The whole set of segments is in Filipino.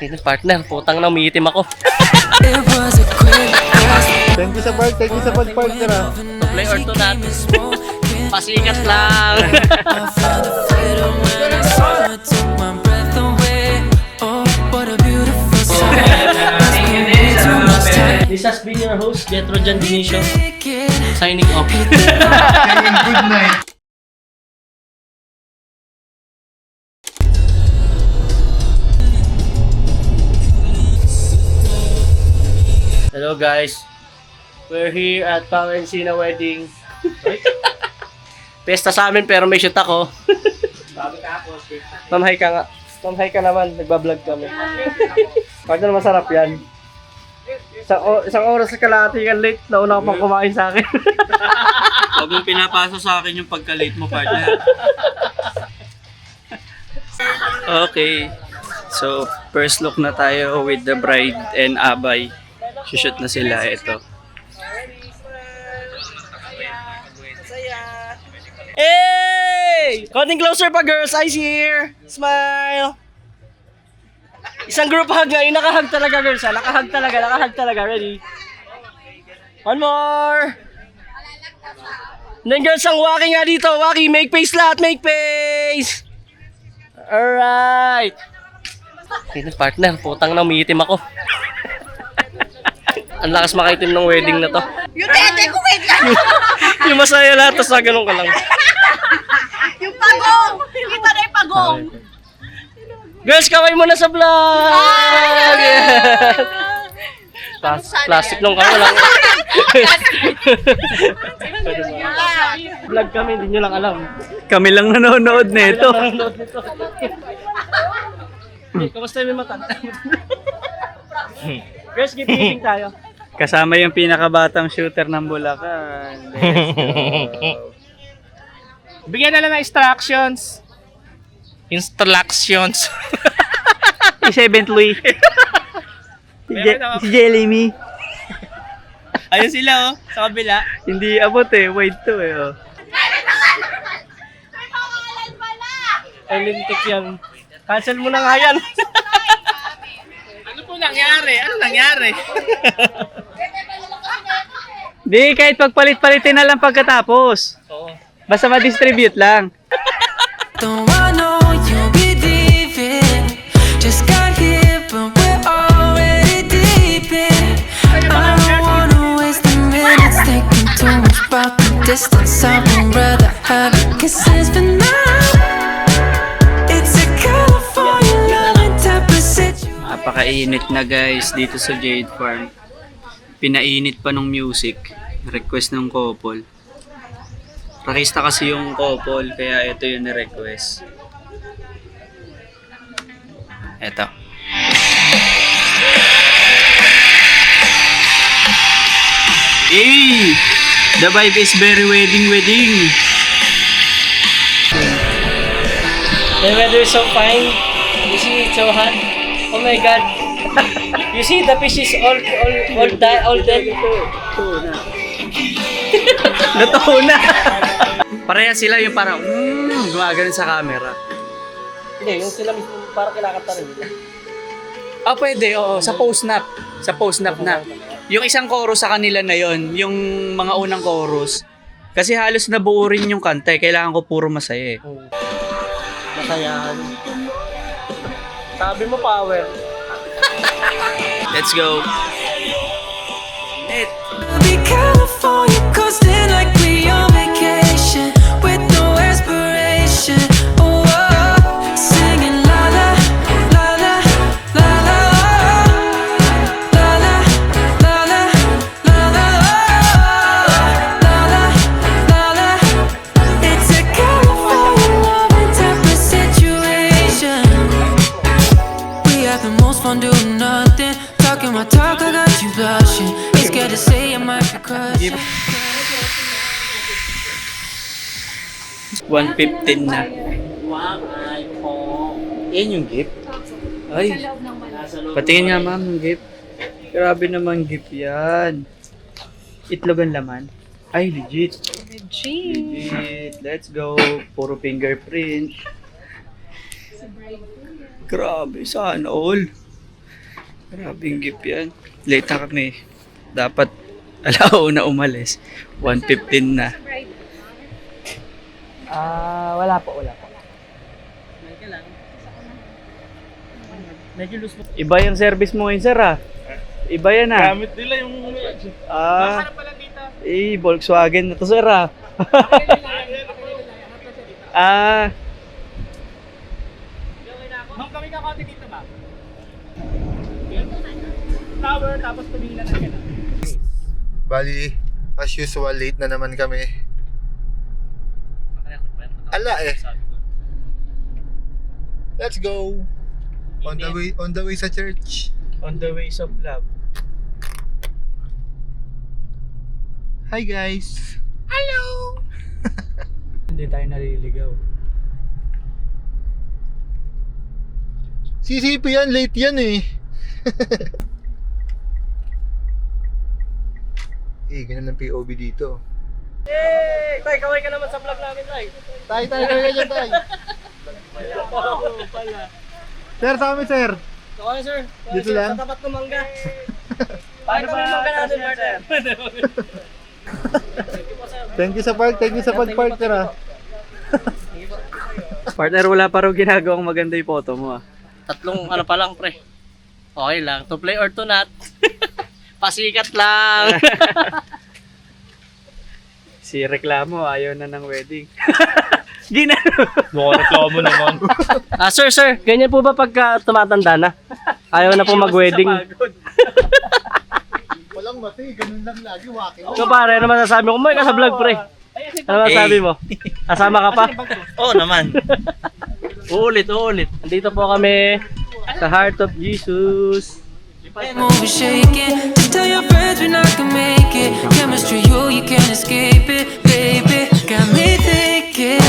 Partner, putang na umiitim ako. Thank you sa pag-partner ah. Play or two natin. Pasikat lang. This has been your host, Jetro Jan Dinicio, signing off. Saying good night. Hello guys, we're here at Pangensina Wedding. Pesta sa amin pero may shoot ako. Mamhay ka nga. Mamhay ka naman, nagbablog kami. Partner, masarap yan. Isang oras ka kalahati ka late, nauna ka pang kumain sa akin. Huwag mong pinapasa sa akin yung pagka-late mo, partner. Okay. So, first look na tayo with the bride and abay. Shoot na sila. Ito. Hey! Konting closer pa girls, eyes here. Smile. Isang group hug nga, yung nakahug talaga girls ha. Nakahug talaga. Ready? One more. And then girls, ang Waki nga dito. Waki, make face lahat, make face. Alright. Partner, putang na umiitim ako. Ang lakas makaitim ng wedding na to. Yung tete ko, wait lang! Yung masaya lahat, tapos ganun ka lang. Yung pagong! Kita na yung pagong! Girls, kaway mo na sa vlog! Yeah. Plastic nung kami lang. Vlog kami, hindi nyo lang alam. Kami lang nanonood na ito. Kamusta yung mata? Girls, keep eating tayo. Kasama yung pinakabatang shooter ng Bulacan. Let's go. Bigyan na lang ng instructions. Instructions. Si Seventh Louis. Si Jelemy. Ayun sila oh, sa kabila. Hindi abot eh. Wide to eh. Oh. Ay, lintik yan. Cancel mo na nga yan. Ano po nangyari? Ano nangyari? Di, kahit pagpalit-palitin na lang pagkatapos. Oo. Basta ma-distribute lang. Don't I know you believe it? Just got here, but we're already deep in. I don't wanna waste the minutes thinking too much about the distance. I would rather have it kisses for now. It's a California loving type of situation. Napakainit na guys dito sa Jade Farm. Pinainit pa ng music. Request ng couple. Rakista kasi yung couple, kaya ito yung ni-request. Ito. Hey! The vibe is very wedding. The weather is so fine. You see, it's so hot. Oh my God. You see, the fish is all dead. Natuho na! Pareha sila yung parang, gumagano sa camera. Hindi, yung sila mismo parang kinakanta rin. Ah, pwede, oo. Sa post-nap. Sa post-nap na. Yung isang chorus sa kanila na yon, yung mga unang chorus. Kasi halos nabuo rin yung kanta, kailangan ko puro masaya eh. Masayahan. Sabi mo power. Let's go. Be California coasting like we on vacation with no aspiration. Oh, singing la la la la la la la la la la la la la la. It's a California loving type of situation. We have the most fun doing nothing. Talking my talk, I got you blushing. Scared to say I might be crushing. 1:15 na. Wow, ay po. Yan yung gift. Ay, patingin nga ma'am yung gift. Grabe naman gift yan. Itlog ang laman. Ay, legit. Legit. Let's go. Puro fingerprint. Grabe, sana all. Grabing gift yan. Late na kami. Dapat alauna umalis. 1:15 na. Wala po. Iba yung service mo ngayon, sir ah. Iba yan ah. Gamit nila yung... Ah, pala dito. Volkswagen na to, sir ah. Ah, Ma'am, kami kakati dito ba? Tower, tapos tumingin na gano'n. Bali, as usual, late na naman kami. Ala eh. Let's go. On the way sa church. on the ways of love. Hi guys. Hindi tayo naliligaw. CCP yan, late yan eh. Ganun ang POV dito. Yay! Tay, kaway ka naman sa vlog namin, Tay. Tay, kaya dyan, tay. Sir, sa amin, sir. Okay, sir. Dito lang? Sa tapat ng mangga. Paano ba yung mangga natin, partner? Thank you sa pag-partner ah. Partner, wala pa rin ginagawang maganda yung photo mo ah. Tatlong ano pa lang, pre. Okay lang. To play or to not. Pasikat lang. Si reklamo, ayaw na ng wedding. Ginano. Reklamo naman. Sir. Ganyan po ba pagka tumatanda na? Ayaw na po mag-wedding. Walang mati, ganun lang lagi, walking. So pare, ano masasabi mo? Kumain ka sa vlog, pre. Ano masasabi mo? Kasama ka pa? Oo naman. Uulit. Andito po kami sa Heart of Jesus. Move shaking. Just tell your friends we're not gonna make it. Chemistry, you can't escape it, baby. Got me thinking.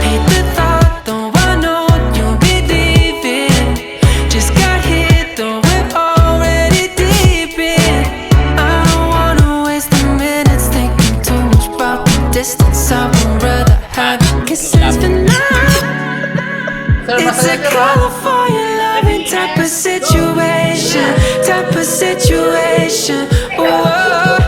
Hate the thought, though I know you'll be leaving. Just got here, though we're already deep in. I don't wanna waste the minutes thinking too much about the distance. I would rather have kisses for now. It's a California loving type of situation. Whoa.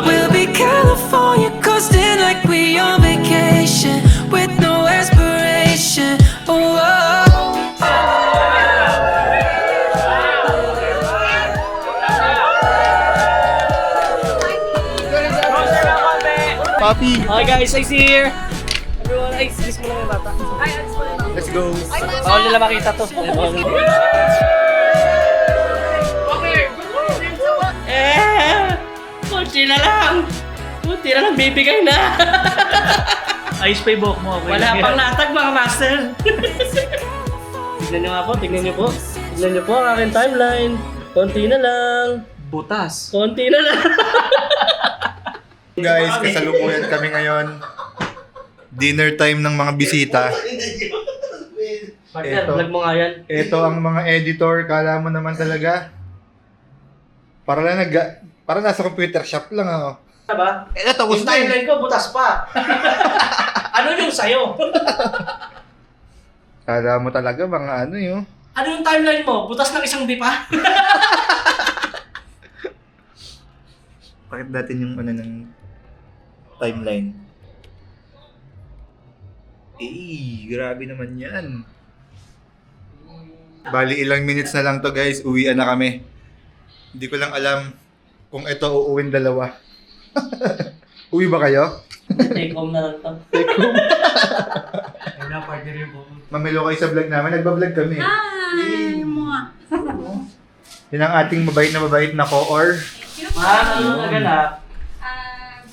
We'll be California coasting like we on vacation with no aspiration. Whoa. Papi, Okay guys, Ice here. Everyone, Ice, kiss mo lang yung bata. let's go. Bawal nila makita to. Kunti na lang, bibigay na. Ayos pa yung buhok mo. Okay Wala lang yan. pang latag mga master. Tignan nyo nga po, tignan nyo po. Tignan nyo po ang aking timeline. Konti na lang. Butas. Konti na lang. Guys, kasalukuyan kami ngayon. Dinner time ng mga bisita. Partner, Eto. vlog mo nga yan. Ito ang mga editor, kala mo naman talaga. Para nasa computer shop lang ako. Diba? Tapos Yung timeline ko, butas pa. Ano yung sayo? Kala mo talaga mga ano yun. Ano yung timeline mo? Butas ng isang di pa? Bakit natin yung ano ng timeline? Grabe naman yan. Bali ilang minutes na lang to guys, uwian na kami. Hindi ko lang alam kung ito uuwin dalawa. Uwi ba kayo? Take home na lang to. Wala, partner yung buhok. Mamilo kayo sa vlog namin, nagbablog kami. Hi! Yan ang ating mabait na co-or. Ano naganap?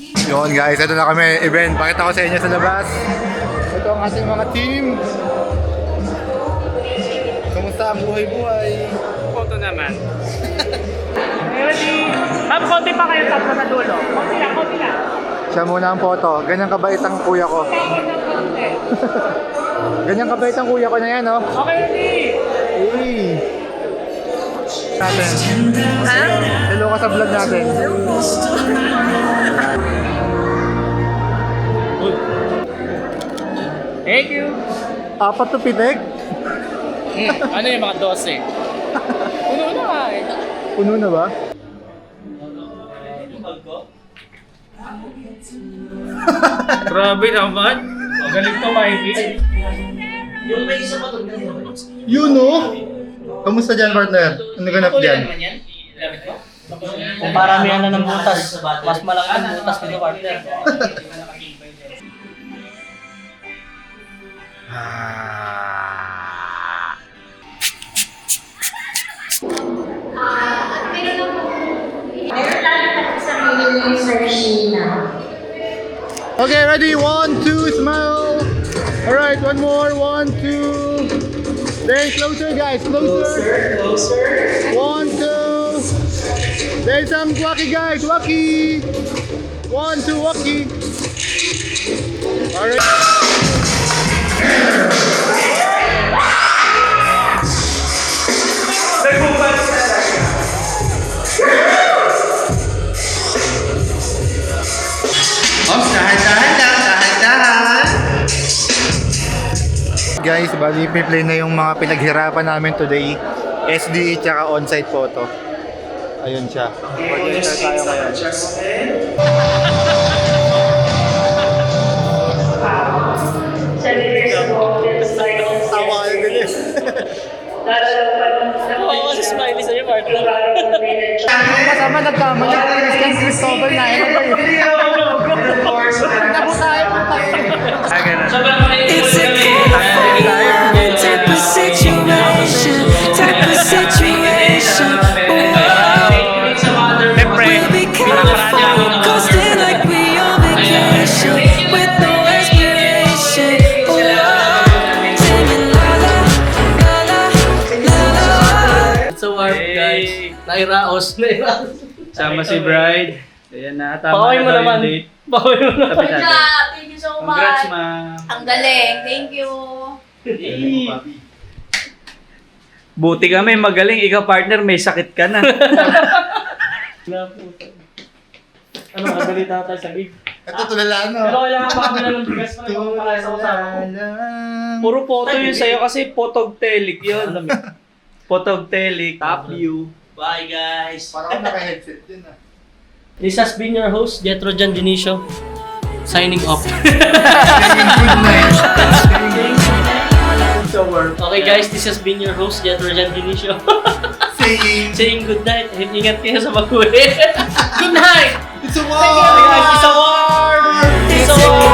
Yun guys, ito na kami, event. Pakita ko sa inyo sa labas. Ito ang ating mga team. Kamusta ang buhay-buhay? Photo naman. Ready? Ma'am, konti pa kayo tatlo sa dulo. Konti lang. Siya muna ang photo. Ganyan kabait ang kuya ko. Ganyan kabait ang kuya ko na yan, oh. Okay, ready? Natin. Hello ka sa vlog natin. Thank you. Apat to pitik. Ano yung mga 12? Puno na nga eh. Puno na ba? Grabe naman. Magaling to, Mikey. Yung may isa pa doon. Yun oh! Kamusta dyan, partner? Ano ganap dyan? Kung paramihan na ng butas, mas malaki ang butas nito, partner. Okay, ready? 1, 2, smile! Alright, one more. 1, 2. Then closer, guys. Closer. Closer. 1, 2. There's some wacky, guys. Wacky. 1, 2, wacky. Alright. Guys, bali play na yung mga pinaghirapan namin today. SDE tsaka on-site photo. Ayun siya. Mag-enter tayo ngayon. Tawa ka bilis. Oo, kasi smiley sa'yo, partner. Kasama nagkamali. Christian Cristobal na yun. It's a careful type of situation. Type of situation. We'll be careful, coasting like we on vacation with no aspiration. Singing la la la la la la. It's a warp, guys. Nairaos. Sama si Bride. Ayan na, tama Pakaway mo na daw naman. yung date. Pakaway mo naman. Sabi natin. Thank you so much. Congrats, ma'am. Ang galing. Thank you. Buti kami, magaling. Ikaw, partner, may sakit ka na. Ano, kabalita tayo sa gig? Ito tulala Pero no. kailangan makabila ng bigas pa rin kung pala sa usap. Puro photo yun sa'yo kasi photogtelic yun. Photogtelic. Top view. Bye, guys. Parang naka-headset din ah. This has been your host, Jetro Jan Dionisio. Signing off. Good night. Okay guys, this has been your host, Jetro Jan Dionisio. Saying good night. Ingat kayo sa pag-uwi. Good night! It's a Guys, it's a war! It's a war!